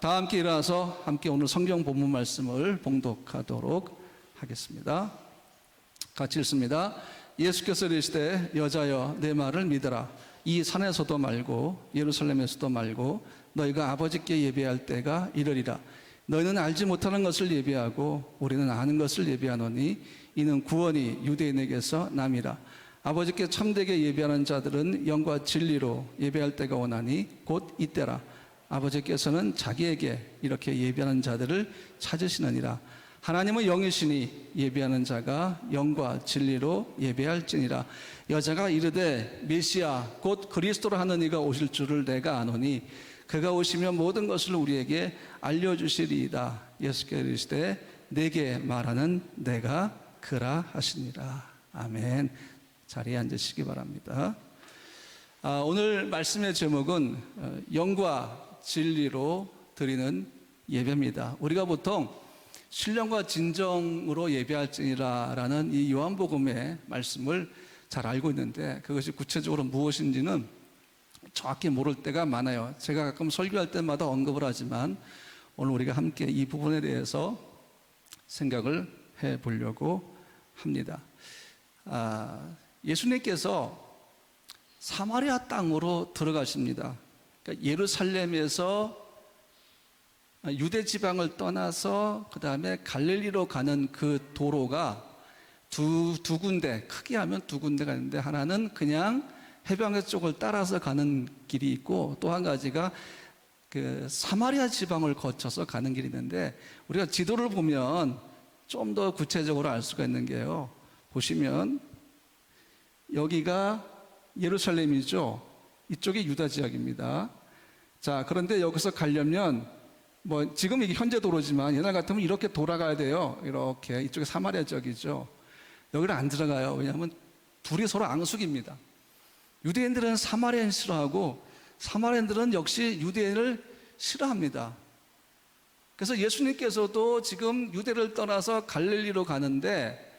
다 함께 일어나서 함께 오늘 성경 본문 말씀을 봉독하도록 하겠습니다. 같이 읽습니다. 예수께서 이르시되 여자여 내 말을 믿으라. 이 산에서도 말고 예루살렘에서도 말고 너희가 아버지께 예배할 때가 이르리라. 너희는 알지 못하는 것을 예배하고 우리는 아는 것을 예배하노니 이는 구원이 유대인에게서 남이라. 아버지께 참되게 예배하는 자들은 영과 진리로 예배할 때가 오나니 곧 이때라. 아버지께서는 자기에게 이렇게 예배하는 자들을 찾으시느니라. 하나님은 영이시니 예배하는 자가 영과 진리로 예배할지니라. 여자가 이르되 메시아 곧 그리스도라 하는 이가 오실 줄을 내가 아노니 그가 오시면 모든 것을 우리에게 알려주시리이다. 예수께서 이르시되 내게 말하는 내가 그라 하시니라. 아멘. 자리에 앉으시기 바랍니다. 오늘 말씀의 제목은 영과 진리로 드리는 예배입니다. 우리가 보통 신령과 진정으로 예배할지니라 라는 이 요한복음의 말씀을 잘 알고 있는데 그것이 구체적으로 무엇인지는 정확히 모를 때가 많아요. 제가 가끔 설교할 때마다 언급을 하지만 오늘 우리가 함께 이 부분에 대해서 생각을 해보려고 합니다. 예수님께서 사마리아 땅으로 들어가십니다. 그러니까 예루살렘에서 유대 지방을 떠나서 그 다음에 갈릴리로 가는 그 도로가 두 군데, 크게 하면 두 군데가 있는데 하나는 그냥 해변가 쪽을 따라서 가는 길이 있고 또 한 가지가 그 사마리아 지방을 거쳐서 가는 길이 있는데 우리가 지도를 보면 좀 더 구체적으로 알 수가 있는 게요. 보시면 여기가 예루살렘이죠. 이쪽이 유다 지역입니다. 자, 그런데 여기서 가려면 지금 이게 현재 도로지만 옛날 같으면 이렇게 돌아가야 돼요. 이렇게 이쪽에 사마리아 지역이죠. 여기는 안 들어가요. 왜냐하면 둘이 서로 앙숙입니다. 유대인들은 사마리아인 싫어하고 사마리아인들은 역시 유대인을 싫어합니다. 그래서 예수님께서도 지금 유대를 떠나서 갈릴리로 가는데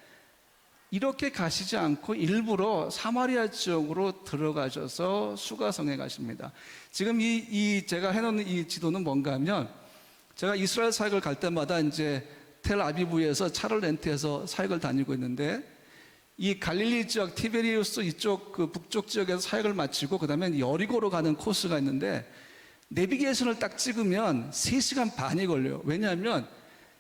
이렇게 가시지 않고 일부러 사마리아 지역으로 들어가셔서 수가성에 가십니다. 지금 제가 해놓은 이 지도는 뭔가 하면 제가 이스라엘 사역을 갈 때마다 이제 텔아비브에서 차를 렌트해서 사역을 다니고 있는데 이 갈릴리 지역 티베리우스 이쪽 그 북쪽 지역에서 사역을 마치고 그 다음에 여리고로 가는 코스가 있는데 내비게이션을 딱 찍으면 3시간 반이 걸려요. 왜냐하면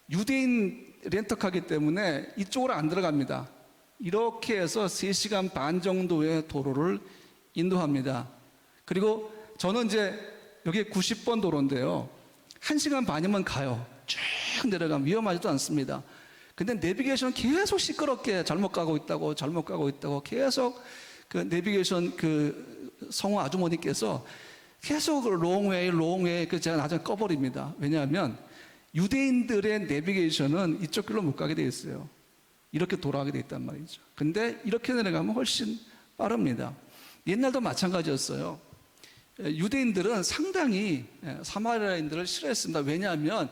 유대인 렌터카기 때문에 이쪽으로 안 들어갑니다. 이렇게 해서 3시간 반 정도의 도로를 인도합니다. 그리고 저는 이제 여기 90번 도로인데요. 1시간 반이면 가요. 쭉 내려가면 위험하지도 않습니다. 근데 내비게이션은 계속 시끄럽게 잘못 가고 있다고 계속 그 내비게이션 그 성우 아주머니께서 계속 롱웨이 제가 나중에 꺼버립니다. 왜냐하면 유대인들의 내비게이션은 이쪽 길로 못 가게 돼 있어요. 이렇게 돌아가게 돼 있단 말이죠. 근데 이렇게 내려가면 훨씬 빠릅니다. 옛날도 마찬가지였어요. 유대인들은 상당히 사마리아인들을 싫어했습니다. 왜냐하면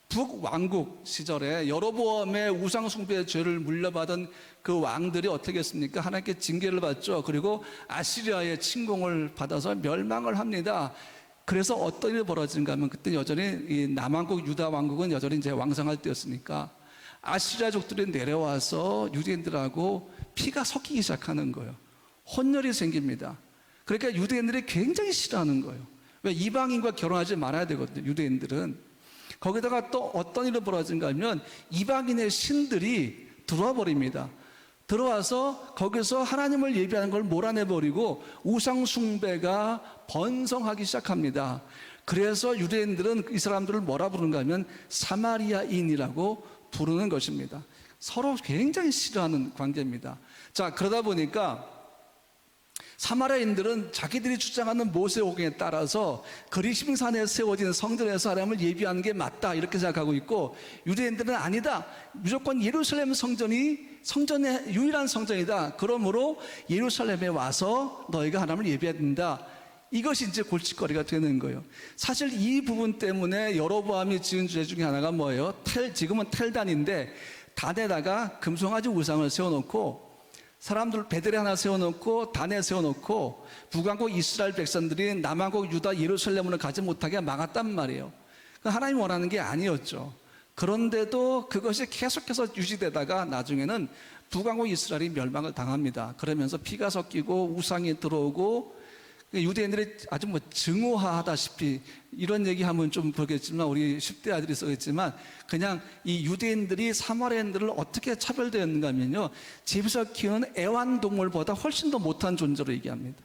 북왕국 시절에 여로보암의 우상숭배의 죄를 물려받은 그 왕들이 어떻게 했습니까? 하나님께 징계를 받죠. 그리고 아시리아의 침공을 받아서 멸망을 합니다. 그래서 어떤 일이 벌어진가 하면 그때 여전히 이 남왕국 유다 왕국은 여전히 이제 왕성할 때였으니까 아시리아족들이 내려와서 유대인들하고 피가 섞이기 시작하는 거예요. 혼혈이 생깁니다. 그러니까 유대인들이 굉장히 싫어하는 거예요. 왜? 이방인과 결혼하지 말아야 되거든요. 유대인들은. 거기다가 또 어떤 일이 벌어진가 하면 이방인의 신들이 들어와 버립니다. 들어와서 거기서 하나님을 예배하는 걸 몰아내버리고 우상숭배가 번성하기 시작합니다. 그래서 유대인들은 이 사람들을 뭐라 부르는가 하면 사마리아인이라고 부르는 것입니다. 서로 굉장히 싫어하는 관계입니다. 자, 그러다 보니까 사마리아인들은 자기들이 주장하는 모세오경에 따라서 그리심산에 세워진 성전에서 하나님을 예배하는 게 맞다 이렇게 생각하고 있고 유대인들은 아니다. 무조건 예루살렘 성전이 성전의 유일한 성전이다. 그러므로 예루살렘에 와서 너희가 하나님을 예배해야 된다. 이것이 이제 골칫거리가 되는 거예요. 사실 이 부분 때문에 여로보암이 지은 죄 중에 하나가 뭐예요? 지금은 텔단인데 단에다가 금송아지 우상을 세워놓고 사람들 베델에 하나 세워놓고 단에 세워놓고 북왕국 이스라엘 백성들이 남왕국 유다 예루살렘으로 가지 못하게 막았단 말이에요. 하나님이 원하는 게 아니었죠. 그런데도 그것이 계속해서 유지되다가 나중에는 북왕국 이스라엘이 멸망을 당합니다. 그러면서 피가 섞이고 우상이 들어오고 유대인들이 아주 뭐 증오하다시피 이런 얘기하면 좀 그렇겠지만 우리 10대 아들이 써있지만 그냥 이 유대인들이 사마리아인들을 어떻게 차별되었는가 하면요, 집에서 키우는 애완동물보다 훨씬 더 못한 존재로 얘기합니다.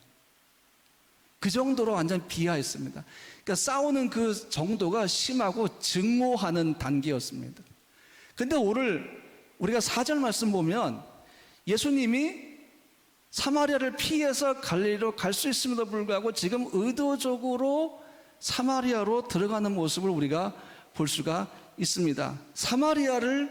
그 정도로 완전 비하했습니다. 그러니까 싸우는 그 정도가 심하고 증오하는 단계였습니다. 근데 오늘 우리가 4절 말씀 보면 예수님이 사마리아를 피해서 갈릴리로 갈 수 있음에도 불구하고 지금 의도적으로 사마리아로 들어가는 모습을 우리가 볼 수가 있습니다. 사마리아를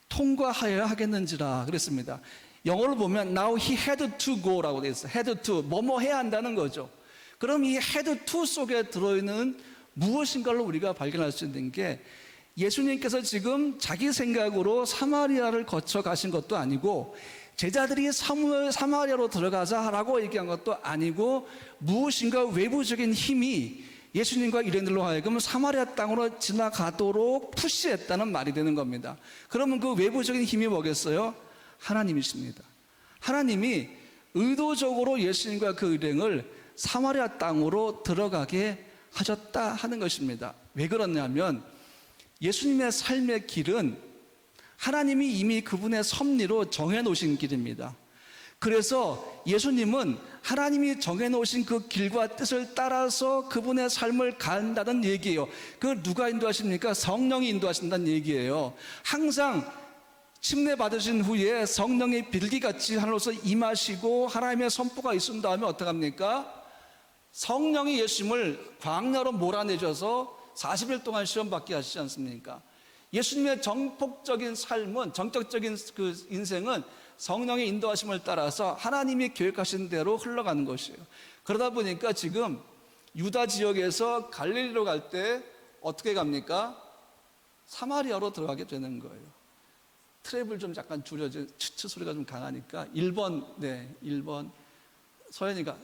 통과하여야 하겠는지라 그랬습니다. 영어로 보면 now he had to go라고 되어 있어요. had to, 뭐뭐 해야 한다는 거죠. 그럼 이 had to 속에 들어있는 무엇인가를 우리가 발견할 수 있는 게 예수님께서 지금 자기 생각으로 사마리아를 거쳐 가신 것도 아니고 제자들이 사마리아로 들어가자라고 얘기한 것도 아니고 무엇인가 외부적인 힘이 예수님과 유대인들로 하여금 사마리아 땅으로 지나가도록 푸시했다는 말이 되는 겁니다. 그러면 그 외부적인 힘이 뭐겠어요? 하나님이십니다. 하나님이 의도적으로 예수님과 그 일행을 사마리아 땅으로 들어가게 하셨다 하는 것입니다. 왜 그러냐면 예수님의 삶의 길은 하나님이 이미 그분의 섭리로 정해놓으신 길입니다. 그래서 예수님은 하나님이 정해놓으신 그 길과 뜻을 따라서 그분의 삶을 간다는 얘기예요. 그걸 누가 인도하십니까? 성령이 인도하신다는 얘기예요. 항상 침례 받으신 후에 성령의 빌기같이 하늘로서 임하시고 하나님의 선포가 있은 다음에 어떡합니까? 성령이 예수님을 광야로 몰아내셔서 40일 동안 시험 받게 하시지 않습니까? 예수님의 정폭적인 삶은, 정적적인 그 인생은 성령의 인도하심을 따라서 하나님이 계획하신 대로 흘러가는 것이에요. 그러다 보니까 지금 유다 지역에서 갈릴리로 갈 때 어떻게 갑니까? 사마리아로 들어가게 되는 거예요. 트랩을 좀 약간 줄여줘. 츠츠 소리가 좀 강하니까 1번 서연이가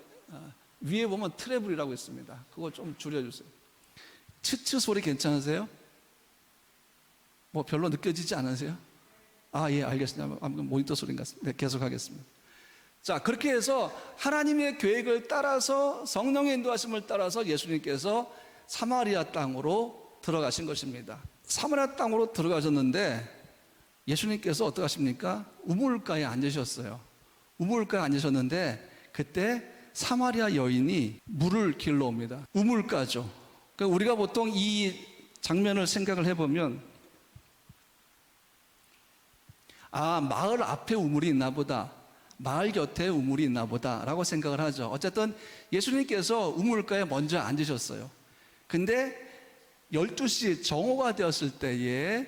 위에 보면 트래블이라고 있습니다. 그거 좀 줄여주세요. 츠츠 소리 괜찮으세요? 뭐 별로 느껴지지 않으세요? 예, 알겠습니다. 아무튼 모니터 소리인 것 같습니다. 네, 계속하겠습니다. 자, 그렇게 해서 하나님의 계획을 따라서 성령의 인도하심을 따라서 예수님께서 사마리아 땅으로 들어가신 것입니다. 사마리아 땅으로 들어가셨는데 예수님께서 어떻게 하십니까? 우물가에 앉으셨어요. 우물가에 앉으셨는데 그때 사마리아 여인이 물을 길러 옵니다. 우물가죠. 그러니까 우리가 보통 이 장면을 생각을 해보면 마을 앞에 우물이 있나 보다, 마을 곁에 우물이 있나 보다 라고 생각을 하죠. 어쨌든 예수님께서 우물가에 먼저 앉으셨어요. 근데 12시 정오가 되었을 때에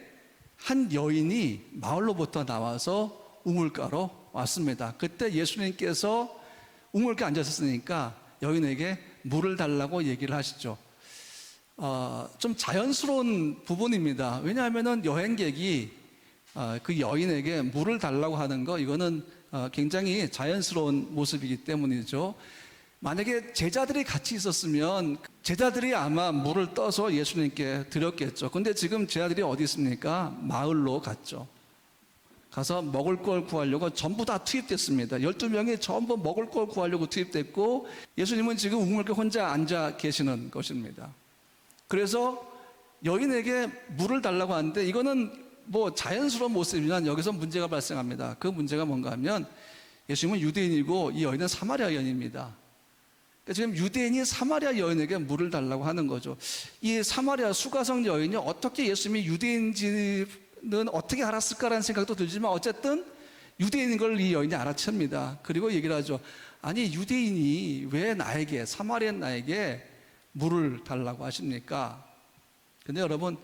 한 여인이 마을로부터 나와서 우물가로 왔습니다. 그때 예수님께서 우물가에 앉았으니까 여인에게 물을 달라고 얘기를 하시죠. 좀 자연스러운 부분입니다. 왜냐하면 여행객이 그 여인에게 물을 달라고 하는 거, 이거는 굉장히 자연스러운 모습이기 때문이죠. 만약에 제자들이 같이 있었으면 제자들이 아마 물을 떠서 예수님께 드렸겠죠. 근데 지금 제자들이 어디 있습니까? 마을로 갔죠. 가서 먹을 걸 구하려고 전부 다 투입됐습니다. 12명이 전부 먹을 걸 구하려고 투입됐고 예수님은 지금 우물가에 혼자 앉아 계시는 것입니다. 그래서 여인에게 물을 달라고 하는데 이거는 뭐 자연스러운 모습이지만 여기서 문제가 발생합니다. 그 문제가 뭔가 하면 예수님은 유대인이고 이 여인은 사마리아 여인입니다. 그러니까 지금 유대인이 사마리아 여인에게 물을 달라고 하는 거죠. 이 사마리아 수가성 여인이 어떻게 예수님이 유대인인지는 어떻게 알았을까라는 생각도 들지만 어쨌든 유대인인 걸 이 여인이 알아챕니다. 그리고 얘기를 하죠. 아니 유대인이 왜 나에게, 사마리아 나에게 물을 달라고 하십니까? 근데 여러분,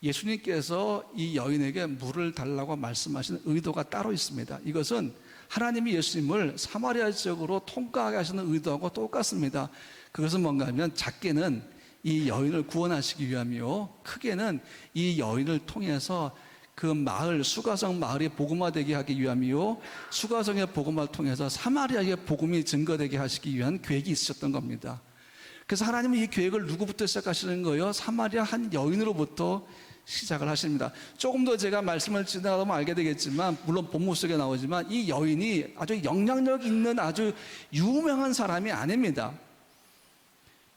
예수님께서 이 여인에게 물을 달라고 말씀하시는 의도가 따로 있습니다. 이것은 하나님이 예수님을 사마리아 지역으로 통과하게 하시는 의도하고 똑같습니다. 그것은 뭔가 하면 작게는 이 여인을 구원하시기 위함이요, 크게는 이 여인을 통해서 그 마을, 수가성 마을이 복음화되게 하기 위함이요, 수가성의 복음화를 통해서 사마리아의 복음이 증거되게 하시기 위한 계획이 있으셨던 겁니다. 그래서 하나님은 이 계획을 누구부터 시작하시는 거예요? 사마리아 한 여인으로부터 시작을 하십니다. 조금 더 제가 말씀을 지나다 보면 알게 되겠지만, 물론 본문 속에 나오지만 이 여인이 아주 영향력 있는 아주 유명한 사람이 아닙니다.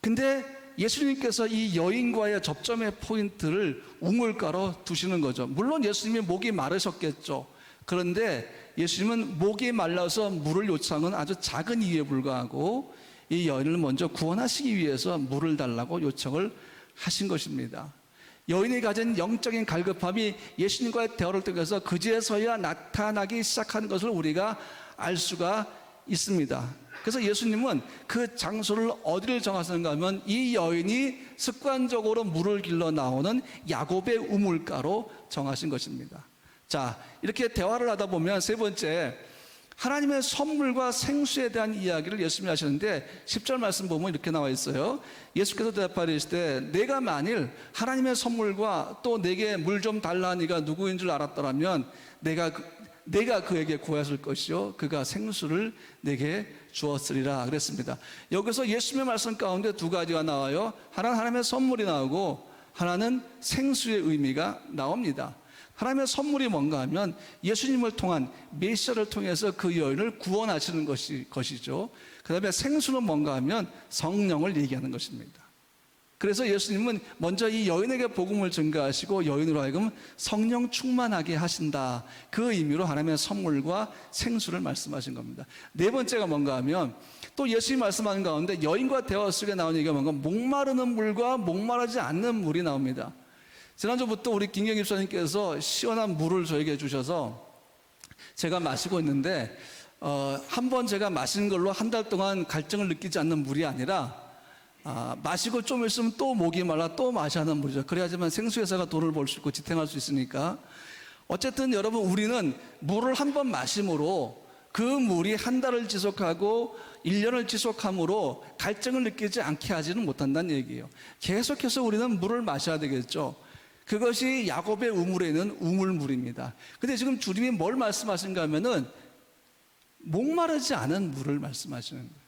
근데 예수님께서 이 여인과의 접점의 포인트를 우물가로 두시는 거죠. 물론 예수님이 목이 마르셨겠죠. 그런데 예수님은 목이 말라서 물을 요청한 아주 작은 이유에 불과하고 이 여인을 먼저 구원하시기 위해서 물을 달라고 요청을 하신 것입니다. 여인이 가진 영적인 갈급함이 예수님과의 대화를 통해서 그제서야 나타나기 시작한 것을 우리가 알 수가 있습니다. 그래서 예수님은 그 장소를 어디를 정하셨는가 하면 이 여인이 습관적으로 물을 길러 나오는 야곱의 우물가로 정하신 것입니다. 자, 이렇게 대화를 하다 보면 세 번째, 하나님의 선물과 생수에 대한 이야기를 예수님이 하셨는데 10절 말씀 보면 이렇게 나와 있어요. 예수께서 대답하시되 내가 만일 하나님의 선물과 또 내게 물 좀 달라는 이가 누구인 줄 알았더라면 내가 그에게 구했을 것이요 그가 생수를 내게 주었으리라 그랬습니다. 여기서 예수님의 말씀 가운데 두 가지가 나와요. 하나는 하나님의 선물이 나오고 하나는 생수의 의미가 나옵니다. 하나님의 선물이 뭔가 하면 예수님을 통한 메시아를 통해서 그 여인을 구원하시는 것이죠. 그 다음에 생수는 뭔가 하면 성령을 얘기하는 것입니다. 그래서 예수님은 먼저 이 여인에게 복음을 전가하시고 여인으로 하여금 성령 충만하게 하신다. 그 의미로 하나님의 선물과 생수를 말씀하신 겁니다. 네 번째가 뭔가 하면 또 예수님이 말씀하는 가운데 여인과 대화 속에 나오는 얘기가 뭔가 목마르는 물과 목마르지 않는 물이 나옵니다. 지난주부터 우리 김경 집사님께서 시원한 물을 저에게 주셔서 제가 마시고 있는데 한 번 제가 마신 걸로 한 달 동안 갈증을 느끼지 않는 물이 아니라 마시고 좀 있으면 또 목이 말라 또 마셔야 하는 물이죠. 그래야지만 생수회사가 돈을 벌 수 있고 지탱할 수 있으니까. 어쨌든 여러분, 우리는 물을 한 번 마심으로 그 물이 한 달을 지속하고 1년을 지속함으로 갈증을 느끼지 않게 하지는 못한다는 얘기예요. 계속해서 우리는 물을 마셔야 되겠죠. 그것이 야곱의 우물에 있는 우물물입니다. 근데 지금 주님이 뭘 말씀하신가 하면은 목마르지 않은 물을 말씀하시는 거예요.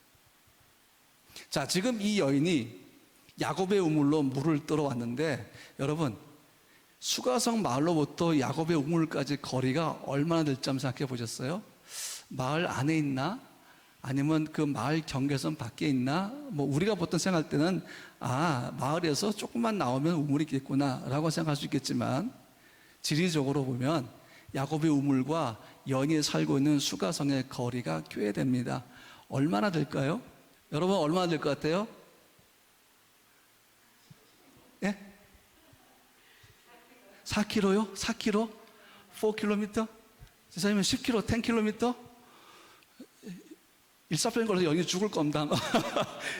자, 지금 이 여인이 야곱의 우물로 물을 떠러 왔는데 여러분, 수가성 마을로부터 야곱의 우물까지 거리가 얼마나 될지 한번 생각해 보셨어요? 마을 안에 있나? 아니면 그 마을 경계선 밖에 있나? 뭐 우리가 보통 생각할 때는 마을에서 조금만 나오면 우물이 있겠구나 라고 생각할 수 있겠지만 지리적으로 보면 야곱의 우물과 여인이 살고 있는 수가성의 거리가 꽤 됩니다. 얼마나 될까요? 여러분, 얼마나 될 것 같아요? 예? 4km요? 4km? 4km? 지사님은 10km, 10km? 일사병 걸려서 여인이 죽을 겁니다.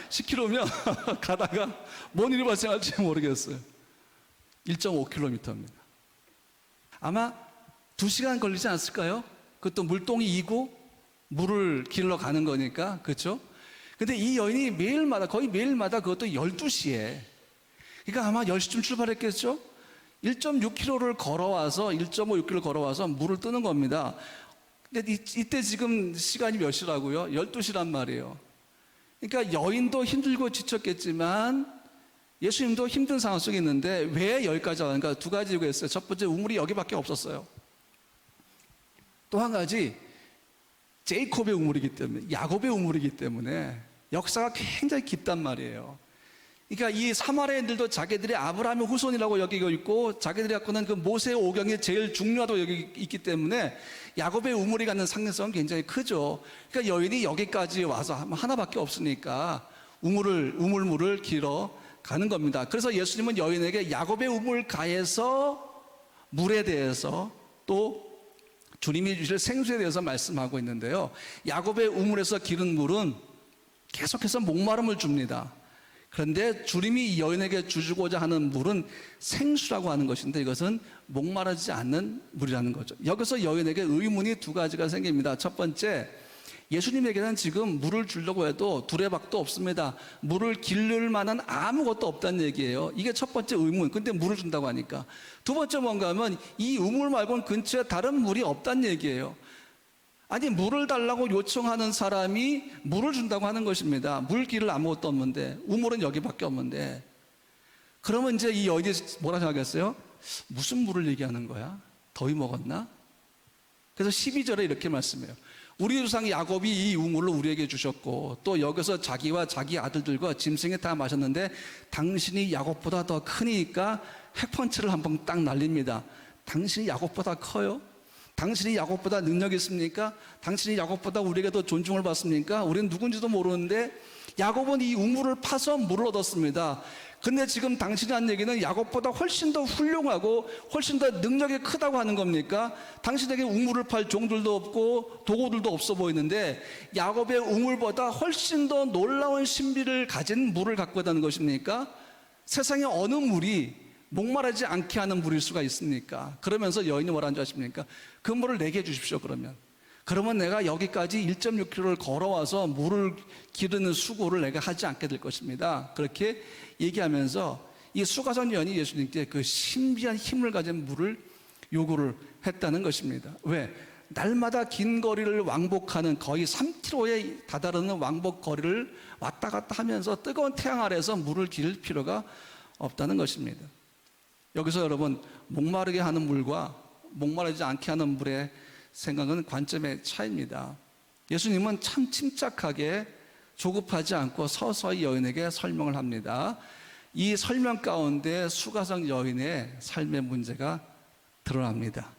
10km면 가다가 뭔 일이 발생할지 모르겠어요. 1.5km입니다. 아마 2시간 걸리지 않았을까요? 그것도 물동이 이고 물을 길러 가는 거니까, 그렇죠? 근데 이 여인이 매일마다, 거의 매일마다 그것도 12시에, 그러니까 아마 10시쯤 출발했겠죠? 1.6km를 걸어와서, 1.5km 걸어와서 물을 뜨는 겁니다. 근데 이때 지금 시간이 몇 시라고요? 12시란 말이에요. 그러니까 여인도 힘들고 지쳤겠지만 예수님도 힘든 상황 속에 있는데 왜 여기까지 왔는가? 두 가지 이유가 있어요. 첫 번째, 우물이 여기밖에 없었어요. 또 한 가지, 제이콥의 우물이기 때문에, 야곱의 우물이기 때문에 역사가 굉장히 깊단 말이에요. 그러니까 이 사마리아인들도 자기들이 아브라함의 후손이라고 여기고 있고 자기들이 갖고는 그 모세 오경이 제일 중요하다고 여기 있기 때문에 야곱의 우물이 갖는 상징성은 굉장히 크죠. 그러니까 여인이 여기까지 와서 하나밖에 없으니까 우물물을 길어 가는 겁니다. 그래서 예수님은 여인에게 야곱의 우물가에서 물에 대해서 또 주님이 주실 생수에 대해서 말씀하고 있는데요. 야곱의 우물에서 기른 물은 계속해서 목마름을 줍니다. 그런데 주님이 여인에게 주고자 하는 물은 생수라고 하는 것인데 이것은 목마르지 않는 물이라는 거죠. 여기서 여인에게 의문이 두 가지가 생깁니다. 첫 번째, 예수님에게는 지금 물을 주려고 해도 두레박도 없습니다. 물을 기를 만한 아무것도 없다는 얘기예요. 이게 첫 번째 의문. 근데 물을 준다고 하니까. 두 번째 뭔가 하면 이 우물 말고는 근처에 다른 물이 없다는 얘기예요. 아니, 물을 달라고 요청하는 사람이 물을 준다고 하는 것입니다. 물기를 아무것도 없는데, 우물은 여기밖에 없는데. 그러면 이제 이 여인이 뭐라 생각했어요? 무슨 물을 얘기하는 거야? 더위 먹었나? 그래서 12절에 이렇게 말씀해요. 우리 조상 야곱이 이 우물을 우리에게 주셨고 또 여기서 자기와 자기 아들들과 짐승이 다 마셨는데 당신이 야곱보다 더 크니까 핵펀치를 한번 딱 날립니다. 당신이 야곱보다 커요? 당신이 야곱보다 능력이 있습니까? 당신이 야곱보다 우리에게 더 존중을 받습니까? 우리는 누군지도 모르는데 야곱은 이 우물을 파서 물을 얻었습니다. 근데 지금 당신이 한 얘기는 야곱보다 훨씬 더 훌륭하고 훨씬 더 능력이 크다고 하는 겁니까? 당신에게 우물을 팔 종들도 없고 도구들도 없어 보이는데 야곱의 우물보다 훨씬 더 놀라운 신비를 가진 물을 갖고 있다는 것입니까? 세상에 어느 물이 목마르지 않게 하는 물일 수가 있습니까? 그러면서 여인이 뭐라는 줄 아십니까? 그 물을 내게 주십시오. 그러면 내가 여기까지 1.6km를 걸어와서 물을 기르는 수고를 내가 하지 않게 될 것입니다. 그렇게 얘기하면서 이 수가성 여인이 예수님께 그 신비한 힘을 가진 물을 요구를 했다는 것입니다. 왜? 날마다 긴 거리를 왕복하는 거의 3km에 다다르는 왕복 거리를 왔다 갔다 하면서 뜨거운 태양 아래에서 물을 기를 필요가 없다는 것입니다. 여기서 여러분, 목마르게 하는 물과 목마르지 않게 하는 물의 생각은 관점의 차이입니다. 예수님은 참 침착하게 조급하지 않고 서서히 여인에게 설명을 합니다. 이 설명 가운데 수가성 여인의 삶의 문제가 드러납니다.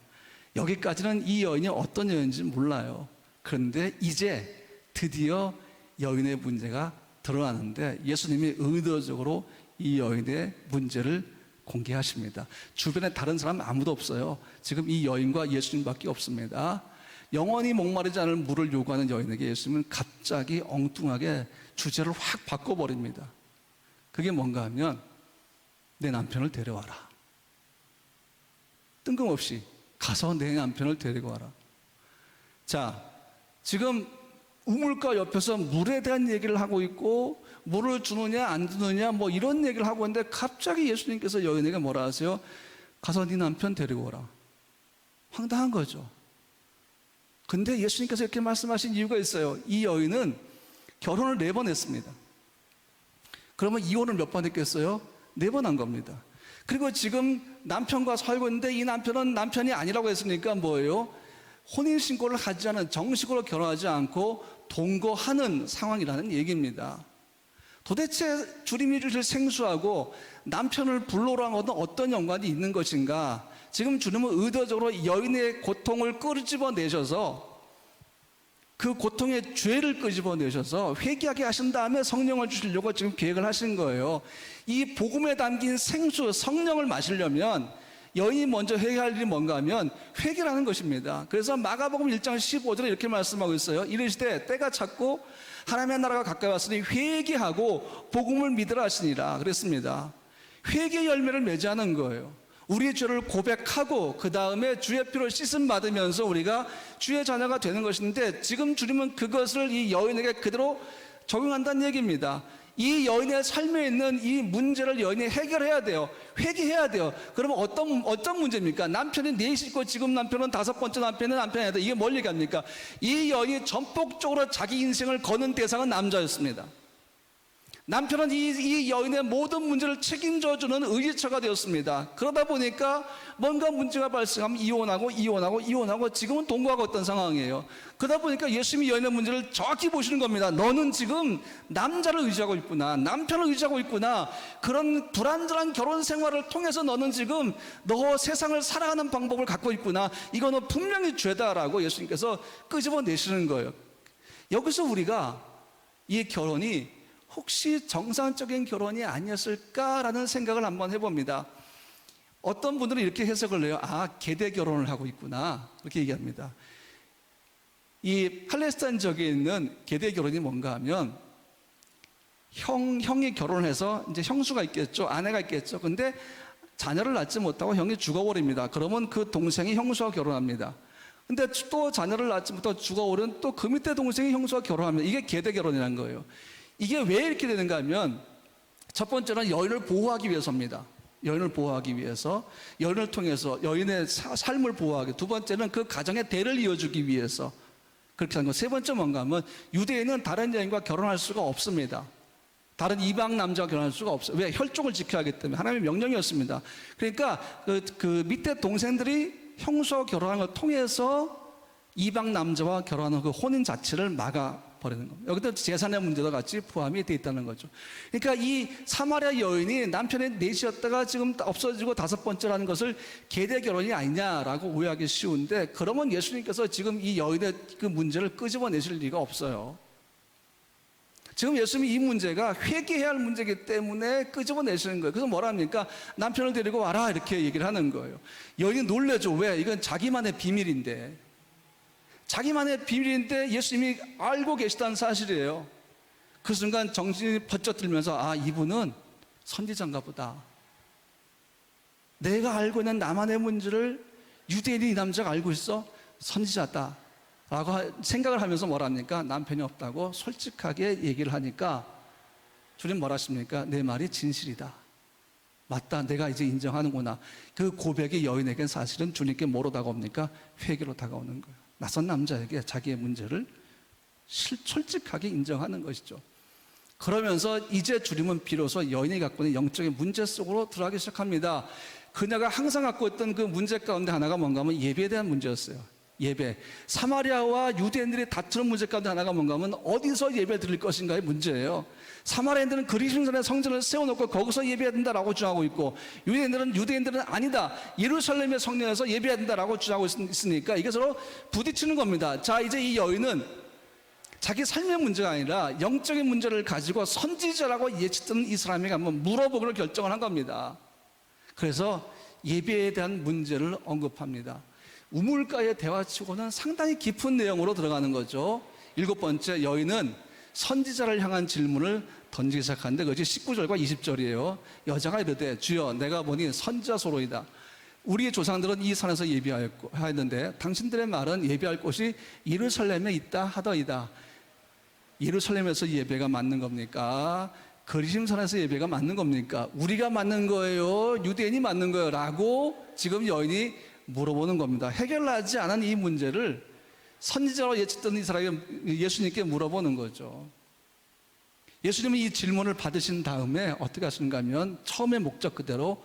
여기까지는 이 여인이 어떤 여인인지 몰라요. 그런데 이제 드디어 여인의 문제가 드러나는데 예수님이 의도적으로 이 여인의 문제를 공개하십니다. 주변에 다른 사람 아무도 없어요. 지금 이 여인과 예수님밖에 없습니다. 영원히 목마르지 않을 물을 요구하는 여인에게 예수님은 갑자기 엉뚱하게 주제를 확 바꿔버립니다. 그게 뭔가 하면 내 남편을 데려와라. 뜬금없이 가서 내 남편을 데리고 와라. 자, 지금 우물가 옆에서 물에 대한 얘기를 하고 있고 물을 주느냐 안 주느냐 뭐 이런 얘기를 하고 있는데 갑자기 예수님께서 여인에게 뭐라 하세요? 가서 네 남편 데리고 오라. 황당한 거죠. 근데 예수님께서 이렇게 말씀하신 이유가 있어요. 이 여인은 결혼을 4번 했습니다. 그러면 이혼을 몇 번 했겠어요? 4번 한 겁니다. 그리고 지금 남편과 살고 있는데 이 남편은 남편이 아니라고 했으니까 뭐예요? 혼인신고를 하지 않은, 정식으로 결혼하지 않고 동거하는 상황이라는 얘기입니다. 도대체 주님이 주실 생수하고 남편을 불러오라는 것은 어떤 연관이 있는 것인가? 지금 주님은 의도적으로 여인의 고통을 끄집어내셔서 그 고통의 죄를 끄집어내셔서 회개하게 하신 다음에 성령을 주시려고 지금 계획을 하신 거예요. 이 복음에 담긴 생수, 성령을 마시려면 여인이 먼저 회개할 일이 뭔가 하면 회개라는 것입니다. 그래서 마가복음 1장 15절에 이렇게 말씀하고 있어요. 이르시되 때가 찼고 하나님의 나라가 가까이 왔으니 회개하고 복음을 믿으라 하시니라 그랬습니다. 회개 열매를 맺지 않은 거예요. 우리의 죄를 고백하고 그 다음에 주의 피로 씻음 받으면서 우리가 주의 자녀가 되는 것인데 지금 주님은 그것을 이 여인에게 그대로 적용한다는 얘기입니다. 이 여인의 삶에 있는 이 문제를 여인이 해결해야 돼요. 회개해야 돼요. 그러면 어떤 문제입니까? 남편이 4시 있고 지금 남편은 5번째 남편이 아니다. 이게 뭘 얘기합니까? 이 여인이 전폭적으로 자기 인생을 거는 대상은 남자였습니다. 남편은 이 여인의 모든 문제를 책임져주는 의지처가 되었습니다. 그러다 보니까 뭔가 문제가 발생하면 이혼하고 지금은 동거하고 있던 상황이에요. 그러다 보니까 예수님이 여인의 문제를 정확히 보시는 겁니다. 너는 지금 남자를 의지하고 있구나. 남편을 의지하고 있구나. 그런 불안전한 결혼 생활을 통해서 너는 지금 너 세상을 살아가는 방법을 갖고 있구나. 이거는 분명히 죄다라고 예수님께서 끄집어내시는 거예요. 여기서 우리가 이 결혼이 혹시 정상적인 결혼이 아니었을까라는 생각을 한번 해봅니다. 어떤 분들은 이렇게 해석을 해요. 계대 결혼을 하고 있구나. 그렇게 얘기합니다. 이 팔레스타인 지역에 있는 계대 결혼이 뭔가 하면 형이 결혼을 해서 이제 형수가 있겠죠. 아내가 있겠죠. 근데 자녀를 낳지 못하고 형이 죽어버립니다. 그러면 그 동생이 형수와 결혼합니다. 근데 또 자녀를 낳지 못하고 죽어버린 또 그 밑에 동생이 형수와 결혼합니다. 이게 계대 결혼이라는 거예요. 이게 왜 이렇게 되는가 하면 첫 번째는 여인을 보호하기 위해서입니다. 여인을 보호하기 위해서, 여인을 통해서 여인의 삶을 보호하기. 두 번째는 그 가정의 대를 이어주기 위해서. 그렇게 하는 거. 세 번째 뭔가 하면 유대인은 다른 여인과 결혼할 수가 없습니다. 다른 이방 남자와 결혼할 수가 없어요. 왜? 혈족을 지켜야 하기 때문에. 하나님의 명령이었습니다. 그러니까 그 밑에 동생들이 형수와 결혼한 걸 통해서 이방 남자와 결혼하는 그 혼인 자체를 막아버리는 겁니다. 여기도 재산의 문제도 같이 포함이 되어 있다는 거죠. 그러니까 이 사마리아 여인이 남편의 넷이었다가 지금 없어지고 다섯 번째라는 것을 계대 결혼이 아니냐라고 오해하기 쉬운데, 그러면 예수님께서 지금 이 여인의 그 문제를 끄집어내실 리가 없어요. 지금 예수님이 이 문제가 회개해야 할 문제이기 때문에 끄집어내시는 거예요. 그래서 뭐라 합니까? 남편을 데리고 와라 이렇게 얘기를 하는 거예요. 여인이 놀래죠. 왜? 이건 자기만의 비밀인데, 자기만의 비밀인데 예수님이 알고 계시다는 사실이에요. 그 순간 정신이 번쩍 들면서, 아, 이분은 선지자인가 보다. 내가 알고 있는 나만의 문제를 유대인이 이 남자가 알고 있어? 선지자다 라고 생각을 하면서 뭐라 합니까? 남편이 없다고 솔직하게 얘기를 하니까 주님 뭐라 하십니까? 내 말이 진실이다. 맞다. 내가 이제 인정하는구나. 그 고백이 여인에겐 사실은 주님께 뭐로 다가옵니까? 회개로 다가오는 거예요. 낯선 남자에게 자기의 문제를 솔직하게 인정하는 것이죠. 그러면서 이제 주님은 비로소 여인이 갖고 있는 영적인 문제 속으로 들어가기 시작합니다. 그녀가 항상 갖고 있던 그 문제 가운데 하나가 뭔가 하면 예배에 대한 문제였어요. 예배. 사마리아와 유대인들이 다투는 문제 가운데 하나가 뭔가 하면 어디서 예배 드릴 것인가의 문제예요. 사마리아인들은 그리스도의 성전을 세워놓고 거기서 예배해야 된다라고 주장하고 있고, 유대인들은 아니다, 예루살렘의 성전에서 예배해야 된다라고 주장하고 있으니까 이게 서로 부딪히는 겁니다. 자, 이제 이 여인은 자기 삶의 문제가 아니라 영적인 문제를 가지고 선지자라고 예측되는 이 사람에게 한번 물어보기로 결정을 한 겁니다. 그래서 예배에 대한 문제를 언급합니다. 우물가의 대화치고는 상당히 깊은 내용으로 들어가는 거죠. 일곱 번째, 여인은 선지자를 향한 질문을 던지기 시작하는데 그것이 19절과 20절이에요. 여자가 이르되 주여 내가 보니 선지자 소로이다. 우리의 조상들은 이 산에서 예배하였는데 당신들의 말은 예배할 곳이 예루살렘에 있다 하더이다. 예루살렘에서 예배가 맞는 겁니까? 거리심산에서 예배가 맞는 겁니까? 우리가 맞는 거예요? 유대인이 맞는 거예요? 라고 지금 여인이 물어보는 겁니다. 해결하지 않은 이 문제를 선지자로 예측되는 이 사람이 예수님께 물어보는 거죠. 예수님은 이 질문을 받으신 다음에 어떻게 하시는가 하면 처음의 목적 그대로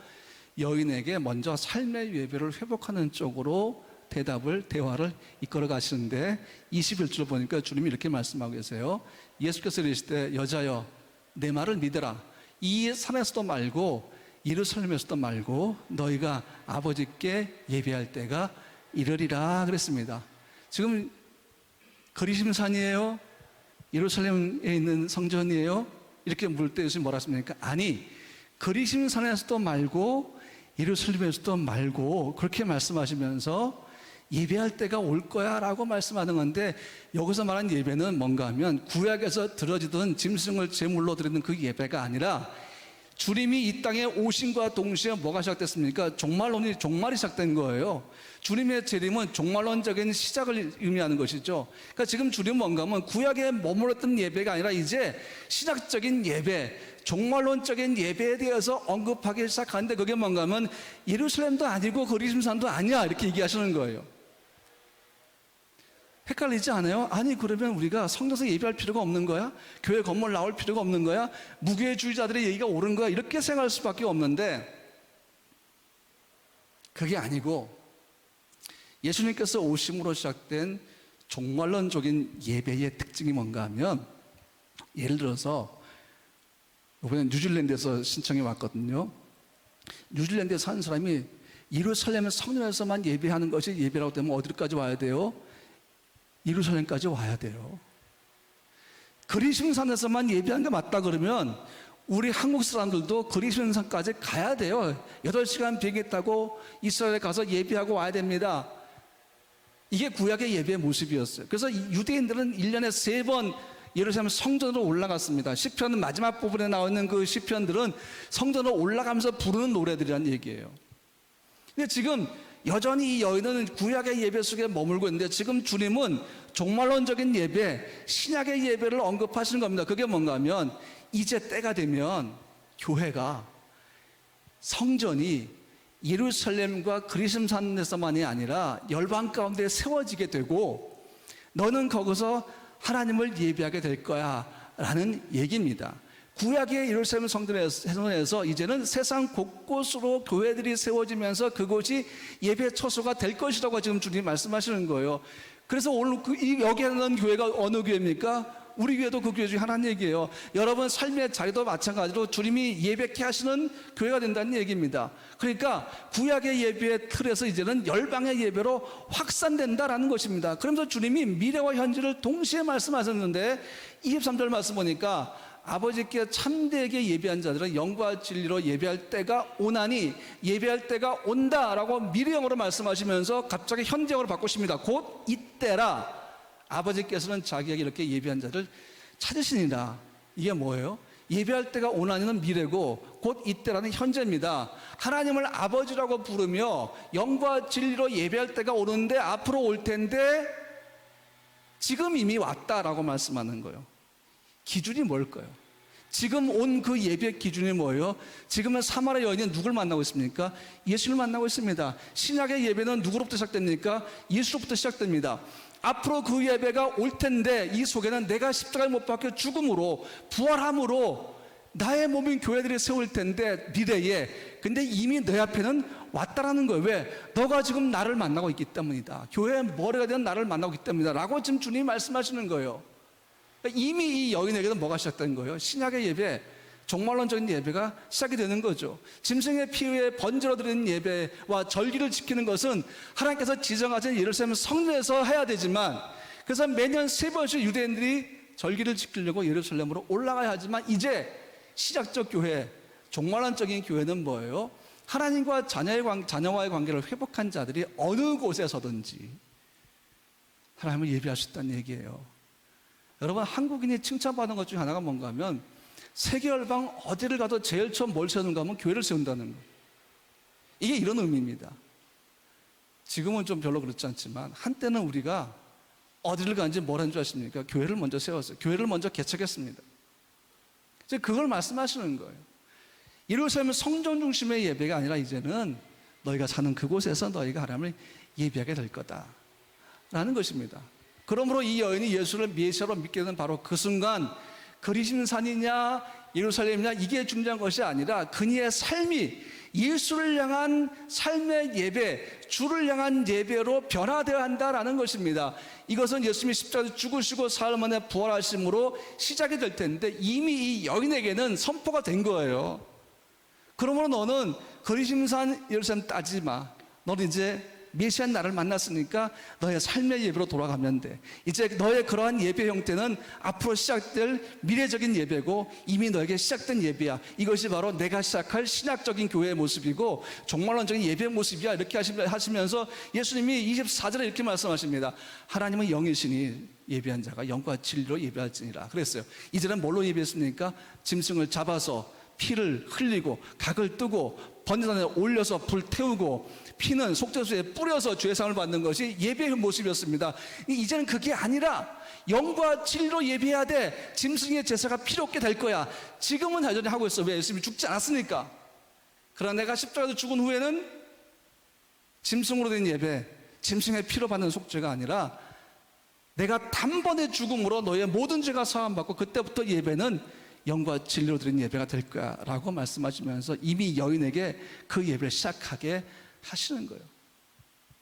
여인에게 먼저 삶의 예배를 회복하는 쪽으로 대화를 이끌어 가시는데 21절 보니까 주님이 이렇게 말씀하고 계세요. 예수께서 이르시되 여자여 내 말을 믿으라. 이 산에서도 말고 예루살렘에서도 말고 너희가 아버지께 예배할 때가 이르리라 그랬습니다. 지금 거리심산이에요? 예루살렘에 있는 성전이에요? 이렇게 물을 때 예수님이 뭐라 하십니까? 아니, 거리심산에서도 말고 예루살렘에서도 말고 그렇게 말씀하시면서 예배할 때가 올 거야 라고 말씀하는 건데, 여기서 말하는 예배는 뭔가 하면 구약에서 드려지던 짐승을 제물로 드리는 그 예배가 아니라 주님이 이 땅에 오심과 동시에 뭐가 시작됐습니까? 종말이 시작된 거예요. 주님의 재림은 종말론적인 시작을 의미하는 것이죠. 그러니까 지금 주님은 뭔가 하면 구약에 머물렀던 예배가 아니라 이제 신학적인 예배, 종말론적인 예배에 대해서 언급하기 시작하는데, 그게 뭔가 하면 예루살렘도 아니고 거리심산도 아니야 이렇게 얘기하시는 거예요. 헷갈리지 않아요? 아니, 그러면 우리가 성전에서 예배할 필요가 없는 거야? 교회 건물 나올 필요가 없는 거야? 무교회주의자들의 얘기가 옳은 거야? 이렇게 생각할 수밖에 없는데, 그게 아니고 예수님께서 오심으로 시작된 종말론적인 예배의 특징이 뭔가 하면, 예를 들어서 이번에 뉴질랜드에서 신청해 왔거든요. 뉴질랜드에 사는 사람이 예루살렘의 성전에서만 예배하는 것이 예배라고 되면 어디까지 와야 돼요? 예루살렘까지 와야 돼요. 그리심산에서만 예배하는 게 맞다 그러면 우리 한국 사람들도 그리심산까지 가야 돼요. 8시간 비행기 타고 이스라엘에 가서 예배하고 와야 됩니다. 이게 구약의 예배의 모습이었어요. 그래서 유대인들은 1년에 3번 예루살렘 성전으로 올라갔습니다. 시편은 마지막 부분에 나오는 그 시편들은 성전으로 올라가면서 부르는 노래들이라는 얘기예요. 근데 지금 여전히 이 여인은 구약의 예배 속에 머물고 있는데, 지금 주님은 종말론적인 예배, 신약의 예배를 언급하시는 겁니다. 그게 뭔가 하면 이제 때가 되면 교회가, 성전이 예루살렘과 그리심산에서만이 아니라 열방 가운데 세워지게 되고, 너는 거기서 하나님을 예배하게 될 거야 라는 얘기입니다. 구약의 예루살렘 성전에서 이제는 세상 곳곳으로 교회들이 세워지면서 그곳이 예배 처소가 될 것이라고 지금 주님이 말씀하시는 거예요. 그래서 오늘 여기에 있는 교회가 어느 교회입니까? 우리 교회도 그 교회 중에 하나는 얘기예요. 여러분 삶의 자리도 마찬가지로 주님이 예배케 하시는 교회가 된다는 얘기입니다. 그러니까 구약의 예배의 틀에서 이제는 열방의 예배로 확산된다라는 것입니다. 그러면서 주님이 미래와 현재를 동시에 말씀하셨는데 23절 말씀 보니까 아버지께 참되게 예배한 자들은 영과 진리로 예배할 때가 오나니 예배할 때가 온다라고 미래형으로 말씀하시면서 갑자기 현재형으로 바꾸십니다. 곧 이때라 아버지께서는 자기에게 이렇게 예배한 자를 찾으시니라. 이게 뭐예요? 예배할 때가 오나니는 미래고 곧 이때라는 현재입니다. 하나님을 아버지라고 부르며 영과 진리로 예배할 때가 오는데 앞으로 올 텐데 지금 이미 왔다라고 말씀하는 거예요. 기준이 뭘까요? 지금 온 그 예배 기준이 뭐예요? 지금은 사마리아 여인이 누굴 만나고 있습니까? 예수를 만나고 있습니다. 신약의 예배는 누구로부터 시작됩니까? 예수로부터 시작됩니다. 앞으로 그 예배가 올 텐데 이 속에는 내가 십자가에 못 박혀 죽음으로 부활함으로 나의 몸인 교회들이 세울 텐데 미래에 근데 이미 내 앞에는 왔다라는 거예요. 왜? 너가 지금 나를 만나고 있기 때문이다. 교회의 머리가 된 나를 만나고 있기 때문이다 라고 지금 주님이 말씀하시는 거예요. 이미 이 여인에게는 뭐가 시작된 거예요? 신약의 예배, 종말론적인 예배가 시작이 되는 거죠. 짐승의 피에 번제로 드리는 예배와 절기를 지키는 것은 하나님께서 지정하신 예루살렘 성전에서 해야 되지만 그래서 매년 3번씩 유대인들이 절기를 지키려고 예루살렘으로 올라가야 하지만 이제 시작적 교회, 종말론적인 교회는 뭐예요? 하나님과 자녀와의 관계를 회복한 자들이 어느 곳에서든지 하나님을 예배할 수 있다는 얘기예요. 여러분, 한국인이 칭찬받는 것 중에 하나가 뭔가 하면 세계 열방 어디를 가도 제일 처음 뭘 세우는가 하면 교회를 세운다는 거. 이게 이런 의미입니다. 지금은 좀 별로 그렇지 않지만 한때는 우리가 어디를 가는지 뭘 한 줄 아십니까? 교회를 먼저 세웠어요. 교회를 먼저 개척했습니다. 이제 그걸 말씀하시는 거예요. 예루살렘은 성전 중심의 예배가 아니라 이제는 너희가 사는 그곳에서 너희가 하나님을 예배하게 될 거다 라는 것입니다. 그러므로 이 여인이 예수를 메시아로 믿게 된 바로 그 순간 그리심산이냐 예루살렘이냐 이게 중요한 것이 아니라 그녀의 삶이 예수를 향한 삶의 예배, 주를 향한 예배로 변화되어야 한다라는 것입니다. 이것은 예수님이 십자가에서 죽으시고 사흘 만에 부활하심으로 시작이 될 텐데 이미 이 여인에게는 선포가 된 거예요. 그러므로 너는 그리심산 예루살렘 따지지 마. 너는 이제 메시아 나를 만났으니까 너의 삶의 예배로 돌아가면 돼. 이제 너의 그러한 예배 형태는 앞으로 시작될 미래적인 예배고 이미 너에게 시작된 예배야. 이것이 바로 내가 시작할 신약적인 교회의 모습이고 종말론적인 예배의 모습이야. 이렇게 하시면서 예수님이 24절에 이렇게 말씀하십니다. 하나님은 영이시니 예배한 자가 영과 진리로 예배할지니라 그랬어요. 이제는 뭘로 예배했습니까? 짐승을 잡아서 피를 흘리고 각을 뜨고 번제단에 올려서 불 태우고 피는 속죄소에 뿌려서 죄상을 받는 것이 예배의 모습이었습니다. 이제는 그게 아니라 영과 진리로 예배해야 돼. 짐승의 제사가 필요 없게 될 거야. 지금은 여전히 하고 있어. 왜? 예수님이 죽지 않았으니까. 그러나 내가 십자가에서 죽은 후에는 짐승으로 된 예배, 짐승의 피로 받는 속죄가 아니라 내가 단번에 죽음으로 너의 모든 죄가 사함받고 그때부터 예배는 영과 진리로 드린 예배가 될 거야 라고 말씀하시면서 이미 여인에게 그 예배를 시작하게 하시는 거예요.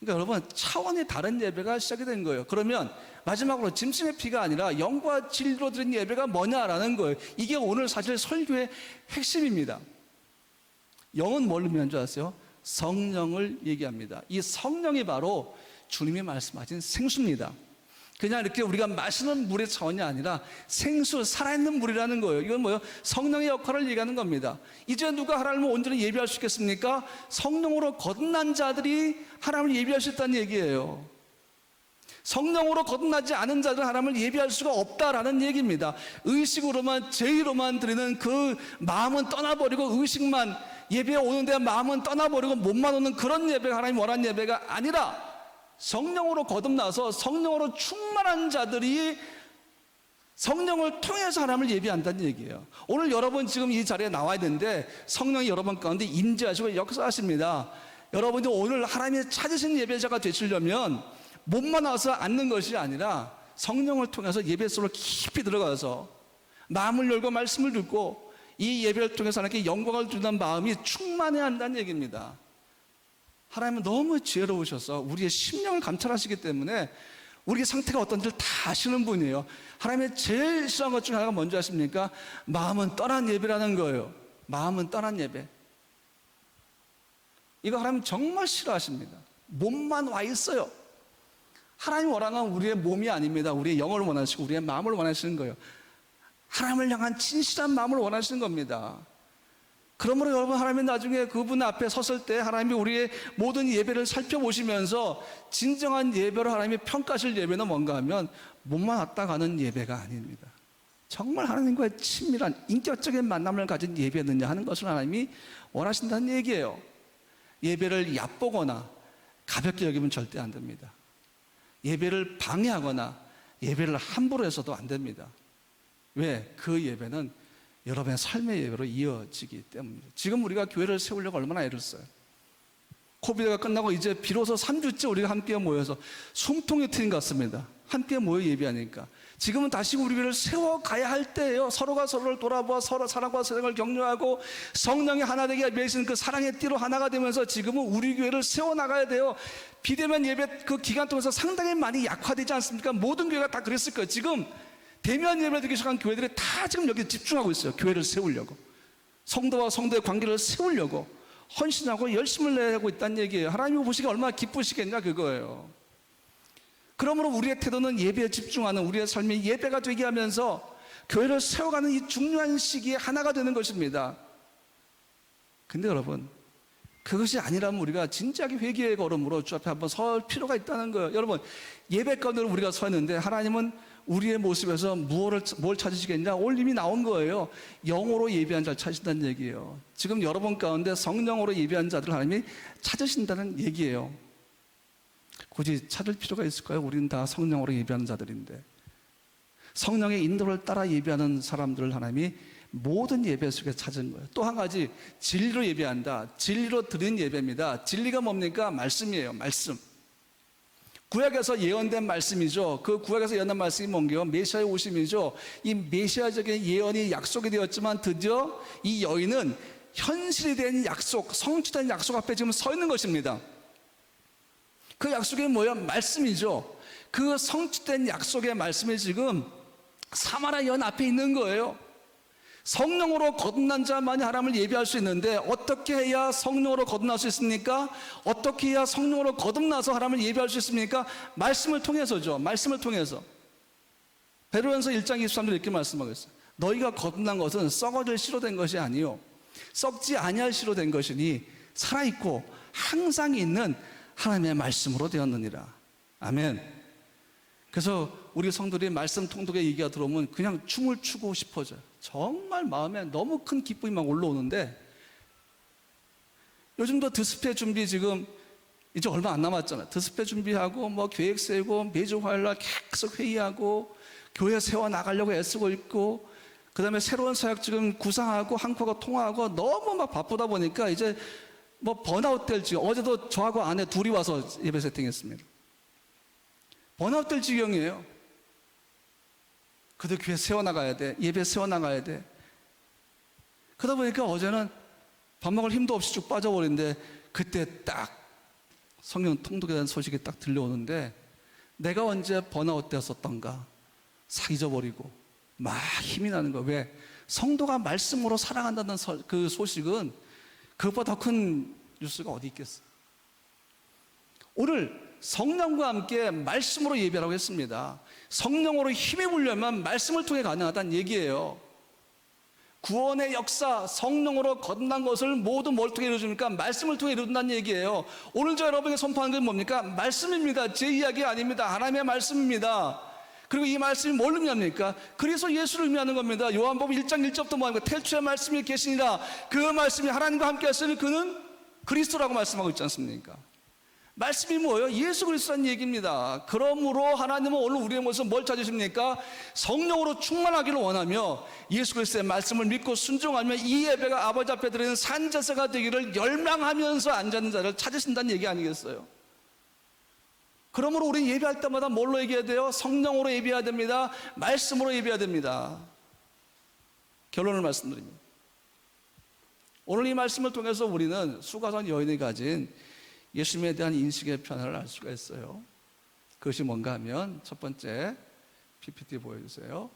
그러니까 여러분, 차원이 다른 예배가 시작이 된 거예요. 그러면 마지막으로 짐승의 피가 아니라 영과 진리로 드린 예배가 뭐냐라는 거예요. 이게 오늘 사실 설교의 핵심입니다. 영은 뭘 의미하는 줄 아세요? 성령을 얘기합니다. 이 성령이 바로 주님이 말씀하신 생수입니다. 그냥 이렇게 우리가 마시는 물의 차원이 아니라 생수, 살아있는 물이라는 거예요. 이건 뭐예요? 성령의 역할을 얘기하는 겁니다. 이제 누가 하나님을 온전히 예배할 수 있겠습니까? 성령으로 거듭난 자들이 하나님을 예배할 수 있다는 얘기예요. 성령으로 거듭나지 않은 자들은 하나님을 예배할 수가 없다라는 얘기입니다. 의식으로만, 제의로만 드리는 그 마음은 떠나버리고 의식만 예배에 오는데 마음은 떠나버리고 몸만 오는 그런 예배가 하나님 원하는 예배가 아니라 성령으로 거듭나서 성령으로 충만한 자들이 성령을 통해서 하나님을 예배한다는 얘기예요. 오늘 여러분 지금 이 자리에 나와야 되는데 성령이 여러분 가운데 임재하시고 역사하십니다. 여러분이 오늘 하나님의 찾으신 예배자가 되시려면 몸만 와서 앉는 것이 아니라 성령을 통해서 예배 속으로 깊이 들어가서 마음을 열고 말씀을 듣고 이 예배를 통해서 하나님께 영광을 주는 마음이 충만해야 한다는 얘기입니다. 하나님은 너무 지혜로우셔서 우리의 심령을 감찰하시기 때문에 우리의 상태가 어떤지를 다 아시는 분이에요. 하나님의 제일 싫어하는 것 중에 하나가 뭔지 아십니까? 마음은 떠난 예배라는 거예요. 마음은 떠난 예배. 이거 하나님 정말 싫어하십니다. 몸만 와 있어요. 하나님 원하는 건 우리의 몸이 아닙니다. 우리의 영을 원하시고 우리의 마음을 원하시는 거예요. 하나님을 향한 진실한 마음을 원하시는 겁니다. 그러므로 여러분, 하나님이 나중에 그분 앞에 섰을 때 하나님이 우리의 모든 예배를 살펴보시면서 진정한 예배로 하나님이 평가하실 예배는 뭔가 하면 몸만 왔다 가는 예배가 아닙니다. 정말 하나님과의 친밀한 인격적인 만남을 가진 예배였느냐 하는 것을 하나님이 원하신다는 얘기예요. 예배를 얕보거나 가볍게 여기면 절대 안 됩니다. 예배를 방해하거나 예배를 함부로 해서도 안 됩니다. 왜? 그 예배는 여러분의 삶의 예배로 이어지기 때문입니다. 지금 우리가 교회를 세우려고 얼마나 애를 써요. 코비드가 끝나고 이제 비로소 3주째 우리가 함께 모여서 숨통이 트인 것 같습니다. 함께 모여 예배하니까. 지금은 다시 우리 교회를 세워가야 할 때예요. 서로가 서로를 돌아보아 서로 사랑과 사랑을 격려하고 성령이 하나 되게 매신 그 사랑의 띠로 하나가 되면서 지금은 우리 교회를 세워나가야 돼요. 비대면 예배 그 기간 동안에서 상당히 많이 약화되지 않습니까? 모든 교회가 다 그랬을 거예요. 지금 대면 예배를 드리기 시작한 교회들이 다 지금 여기 집중하고 있어요. 교회를 세우려고, 성도와 성도의 관계를 세우려고 헌신하고 열심을 내고 있다는 얘기예요. 하나님이 보시기에 얼마나 기쁘시겠냐 그거예요. 그러므로 우리의 태도는 예배에 집중하는 우리의 삶이 예배가 되게 하면서 교회를 세워가는 이 중요한 시기에 하나가 되는 것입니다. 근데 여러분, 그것이 아니라면 우리가 진지하게 회개의 걸음으로 주 앞에 한번 설 필요가 있다는 거예요. 여러분, 예배 가운데로 우리가 서 있는데 하나님은 우리의 모습에서 뭘 찾으시겠냐? 오늘 이미 나온 거예요. 영으로 예배한 자를 찾으신다는 얘기예요. 지금 여러분 가운데 성령으로 예배한 자들을 하나님이 찾으신다는 얘기예요. 굳이 찾을 필요가 있을까요? 우리는 다 성령으로 예배하는 자들인데. 성령의 인도를 따라 예배하는 사람들을 하나님이 모든 예배 속에 찾은 거예요. 또 한 가지, 진리로 예배한다. 진리로 드린 예배입니다. 진리가 뭡니까? 말씀이에요. 말씀. 구약에서 예언된 말씀이죠. 그 구약에서 예언된 말씀이 뭔게요? 메시아의 오심이죠. 이 메시아적인 예언이 약속이 되었지만 드디어 이 여인은 현실이 된 약속, 성취된 약속 앞에 지금 서 있는 것입니다. 그 약속이 뭐예요? 말씀이죠. 그 성취된 약속의 말씀이 지금 사마리아 여인 앞에 있는 거예요. 성령으로 거듭난 자만이 하나님을 예배할 수 있는데 어떻게 해야 성령으로 거듭날 수 있습니까? 어떻게 해야 성령으로 거듭나서 하나님을 예배할 수 있습니까? 말씀을 통해서죠. 말씀을 통해서. 베드로전서 1장 23절 이렇게 말씀하고 있어요. 너희가 거듭난 것은 썩어질 씨로 된 것이 아니요 썩지 아니할 씨로 된 것이니 살아있고 항상 있는 하나님의 말씀으로 되었느니라. 아멘. 그래서 우리 성도들이 말씀 통독의 얘기가 들어오면 그냥 춤을 추고 싶어져요. 정말 마음에 너무 큰 기쁨이 막 올라오는데, 요즘도 드스페 준비 지금 이제 얼마 안 남았잖아요. 드스페 준비하고 뭐 계획 세우고 매주 화요일날 계속 회의하고 교회 세워 나가려고 애쓰고 있고, 그 다음에 새로운 사역 지금 구상하고 한국하고 통화하고 너무 막 바쁘다 보니까 이제 뭐 번아웃 될 지경. 어제도 저하고 아내 둘이 와서 예배 세팅했습니다. 번아웃 될 지경이에요. 그래도 교회 세워나가야 돼. 예배 세워나가야 돼. 그러다 보니까 어제는 밥 먹을 힘도 없이 쭉 빠져버리는데, 그때 딱 성령 통독에 대한 소식이 딱 들려오는데, 내가 언제 번아웃 되었었던가 싹 잊어버리고 막 힘이 나는 거예요. 왜? 성도가 말씀으로 살아간다는 그 소식은 그것보다 더 큰 뉴스가 어디 있겠어요. 오늘 성령과 함께 말씀으로 예배라고 했습니다. 성령으로 힘입으려면 말씀을 통해 가능하다는 얘기예요. 구원의 역사, 성령으로 거듭난 것을 모두 뭘 통해 이루어집니까? 말씀을 통해 이룬다는 얘기예요. 오늘 저 여러분에게 선포하는 게 뭡니까? 말씀입니다. 제 이야기 아닙니다. 하나님의 말씀입니다. 그리고 이 말씀이 뭘 의미합니까? 그래서 예수를 의미하는 겁니다. 요한복음 1장 1절부터 뭐합니까? 태초에 말씀이 계시니라. 그 말씀이 하나님과 함께 하시니 그는 그리스도라고 말씀하고 있지 않습니까? 말씀이 뭐예요? 예수 그리스도라는 얘기입니다. 그러므로 하나님은 오늘 우리의 모습 뭘 찾으십니까? 성령으로 충만하기를 원하며 예수 그리스도의 말씀을 믿고 순종하며 이 예배가 아버지 앞에 드리는 산제사가 되기를 열망하면서 앉아있는 자를 찾으신다는 얘기 아니겠어요? 그러므로 우리는 예배할 때마다 뭘로 예배해야 돼요? 성령으로 예배해야 됩니다. 말씀으로 예배해야 됩니다. 결론을 말씀드립니다. 오늘 이 말씀을 통해서 우리는 수가성 여인이 가진 예수님에 대한 인식의 변화를 알 수가 있어요. 그것이 뭔가 하면 첫 번째 PPT 보여주세요.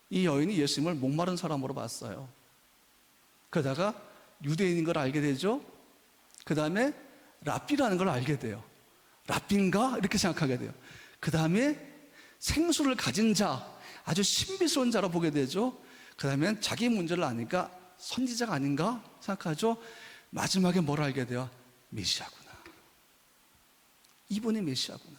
이 여인이 예수님을 목마른 사람으로 봤어요. 그러다가 유대인인 걸 알게 되죠. 그 다음에 랍비라는 걸 알게 돼요. 랍비인가? 이렇게 생각하게 돼요. 그 다음에 생수를 가진 자, 아주 신비스러운 자로 보게 되죠. 그 다음에 자기 문제를 아니까 선지자가 아닌가 생각하죠. 마지막에 뭘 알게 돼요? 메시아구나. 이분이 메시아구나.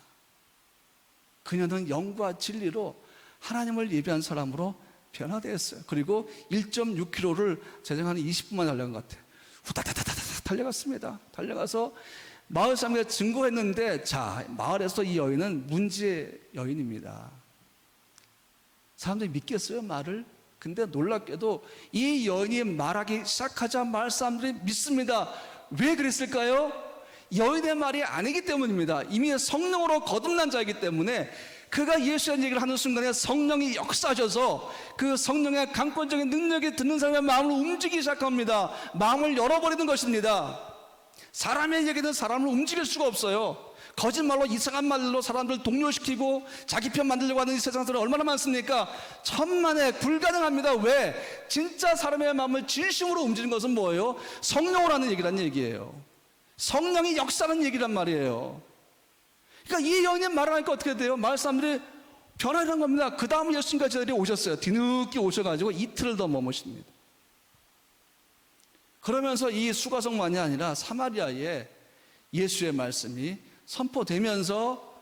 그녀는 영과 진리로 하나님을 예배한 사람으로 변화되었어요. 그리고 1.6km를 제정하는 20분만 달려간 것 같아요. 후다다다다다 달려갔습니다. 달려가서 마을 사람들이 증거했는데, 자, 마을에서 이 여인은 문제 여인입니다. 사람들이 믿겠어요, 말을? 근데 놀랍게도 이 여인이 말하기 시작하자 마을 사람들이 믿습니다. 왜 그랬을까요? 여인의 말이 아니기 때문입니다. 이미 성령으로 거듭난 자이기 때문에 그가 예수의 얘기를 하는 순간에 성령이 역사하셔서 그 성령의 강권적인 능력이 듣는 사람의 마음을 움직이기 시작합니다. 마음을 열어버리는 것입니다. 사람의 얘기는 사람을 움직일 수가 없어요. 거짓말로, 이상한 말로 사람들 동요시키고 자기 편 만들려고 하는 이 세상 사람 얼마나 많습니까? 천만에 불가능합니다. 왜? 진짜 사람의 마음을 진심으로 움직이는 것은 뭐예요? 성령으로 하는 얘기란 얘기예요. 성령이 역사하는 얘기란 말이에요. 그러니까 이 여인이 말을 하니까 어떻게 돼요? 마을 사람들이 변화한 겁니다. 그 다음에 예수님과 제자들이 오셨어요. 뒤늦게 오셔가지고 이틀을 더 머무십니다. 그러면서 이 수가성만이 아니라 사마리아에 예수의 말씀이 선포되면서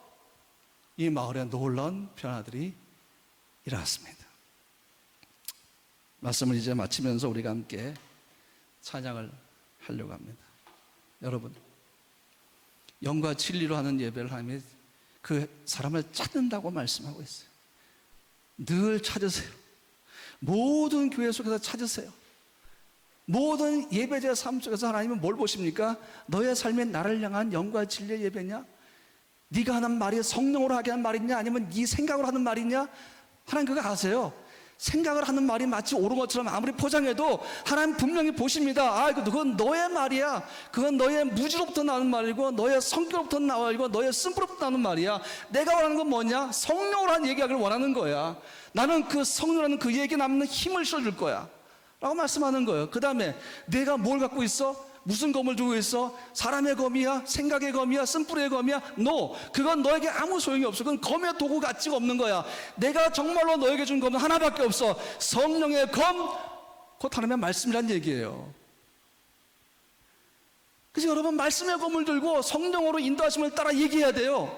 이 마을에 놀라운 변화들이 일어났습니다. 말씀을 이제 마치면서 우리가 함께 찬양을 하려고 합니다. 여러분, 영과 진리로 하는 예배를 하면 그 사람을 찾는다고 말씀하고 있어요. 늘 찾으세요. 모든 교회 속에서 찾으세요. 모든 예배자의 삶 속에서 하나님은 뭘 보십니까? 너의 삶에 나를 향한 영과 진리의 예배냐? 네가 하는 말이 성령으로 하게 하는 말이냐? 아니면 네 생각으로 하는 말이냐? 하나님 그거 아세요. 생각을 하는 말이 마치 옳은 것처럼 아무리 포장해도 하나님 분명히 보십니다. 아, 그건 너의 말이야. 그건 너의 무지로부터 나오는 말이고 너의 성격으로부터 나오고 너의 쓴뿌로부터 나오는 말이야. 내가 원하는 건 뭐냐? 성령으로 한 얘기하기를 원하는 거야. 나는 그 성령이라는 그 얘기에 남는 힘을 실어줄 거야 라고 말씀하는 거예요. 그 다음에 내가 뭘 갖고 있어? 무슨 검을 들고 있어? 사람의 검이야? 생각의 검이야? 쓴뿌리의 검이야? No! 그건 너에게 아무 소용이 없어. 그건 검의 도구 가치가 없는 거야. 내가 정말로 너에게 준 검은 하나밖에 없어. 성령의 검, 곧 하나님의 말씀이란 얘기예요. 그래서 여러분, 말씀의 검을 들고 성령으로 인도하심을 따라 얘기해야 돼요.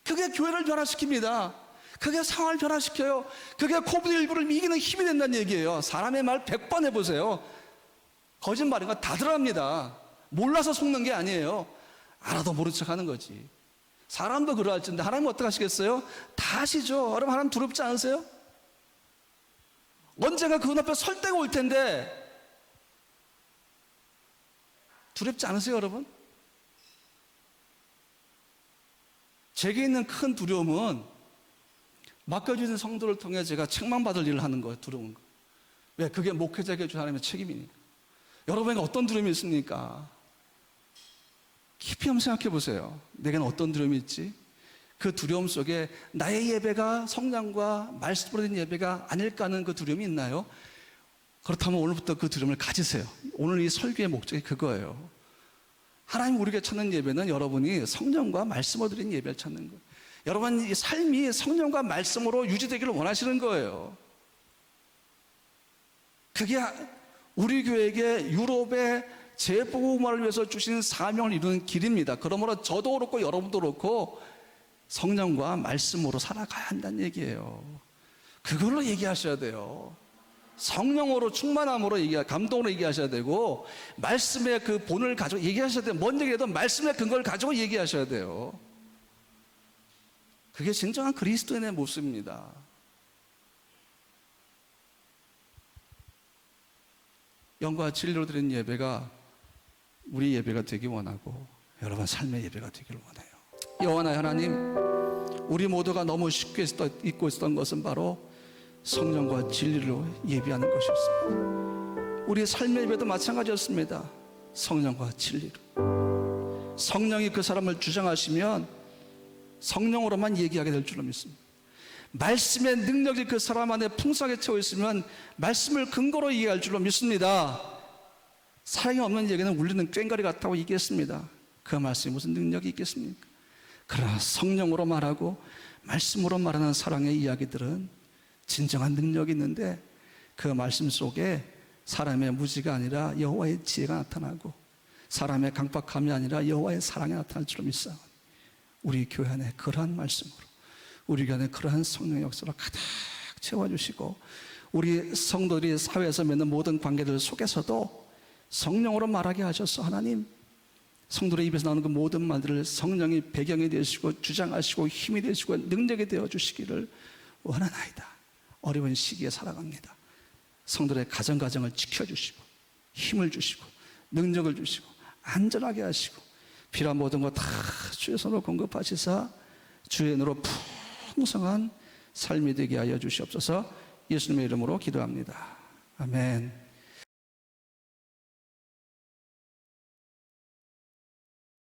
그게 교회를 변화시킵니다. 그게 상황을 변화시켜요. 그게 코비드19를 이기는 힘이 된다는 얘기예요. 사람의 말 100번 해보세요. 거짓말인 거 다 들어갑니다. 몰라서 속는 게 아니에요. 알아도 모른 척 하는 거지. 사람도 그러할진데 하나님 어떻게 하시겠어요? 다 아시죠? 여러분, 하나님 두렵지 않으세요? 언젠가 그분 앞에 설 때가 올 텐데 두렵지 않으세요, 여러분? 제게 있는 큰 두려움은 맡겨주신 성도를 통해 제가 책망받을 일을 하는 거예요. 두려운 거. 왜? 그게 목회자에게 준 하나님의 책임이니까. 여러분에게 어떤 두려움이 있습니까? 깊이 한번 생각해 보세요. 내게는 어떤 두려움이 있지? 그 두려움 속에 나의 예배가 성장과 말씀으로 된 예배가 아닐까 하는 그 두려움이 있나요? 그렇다면 오늘부터 그 두려움을 가지세요. 오늘 이 설교의 목적이 그거예요. 하나님 우리에게 찾는 예배는 여러분이 성령과 말씀으로 드린 예배를 찾는 거예요. 여러분, 이 삶이 성령과 말씀으로 유지되기를 원하시는 거예요. 그게 우리 교회에게 유럽의 재복음화를 위해서 주신 사명을 이루는 길입니다. 그러므로 저도 그렇고 여러분도 그렇고 성령과 말씀으로 살아가야 한다는 얘기예요. 그걸로 얘기하셔야 돼요. 성령으로 충만함으로 감동으로 얘기하셔야 되고 말씀의 그 본을 가지고 얘기하셔야 돼요. 뭔 얘기해도 말씀의 근거를 가지고 얘기하셔야 돼요. 그게 진정한 그리스도인의 모습입니다. 영과 진리로 드린 예배가 우리 예배가 되기 원하고 여러분 삶의 예배가 되기를 원해요. 여호와나 하나님, 우리 모두가 너무 쉽게 잊고 있었던 것은 바로 성령과 진리로 예배하는 것이었습니다. 우리의 삶의 예배도 마찬가지였습니다. 성령과 진리로. 성령이 그 사람을 주장하시면 성령으로만 얘기하게 될 줄로 믿습니다. 말씀의 능력이 그 사람 안에 풍성하게 채워 있으면 말씀을 근거로 이해할 줄로 믿습니다. 사랑이 없는 얘기는 울리는 꽹과리 같다고 얘기했습니다. 그 말씀이 무슨 능력이 있겠습니까? 그러나 성령으로 말하고 말씀으로 말하는 사랑의 이야기들은 진정한 능력이 있는데, 그 말씀 속에 사람의 무지가 아니라 여호와의 지혜가 나타나고 사람의 강박함이 아니라 여호와의 사랑이 나타날 줄로 믿사오니, 우리 교회 안에 그러한 말씀으로, 우리 교회 안에 그러한 성령 역사로 가득 채워주시고, 우리 성도들이 사회에서 맺는 모든 관계들 속에서도 성령으로 말하게 하셔서 하나님, 성도의 입에서 나오는 그 모든 말들을 성령이 배경이 되시고 주장하시고 힘이 되시고 능력이 되어 주시기를 원하나이다. 어려운 시기에 살아갑니다. 성도의 가정을 지켜주시고 힘을 주시고 능력을 주시고 안전하게 하시고 필요한 모든 것 다 주의 손으로 공급하시사 주의 은혜로 풍성한 삶이 되게 하여 주시옵소서. 예수님의 이름으로 기도합니다. 아멘.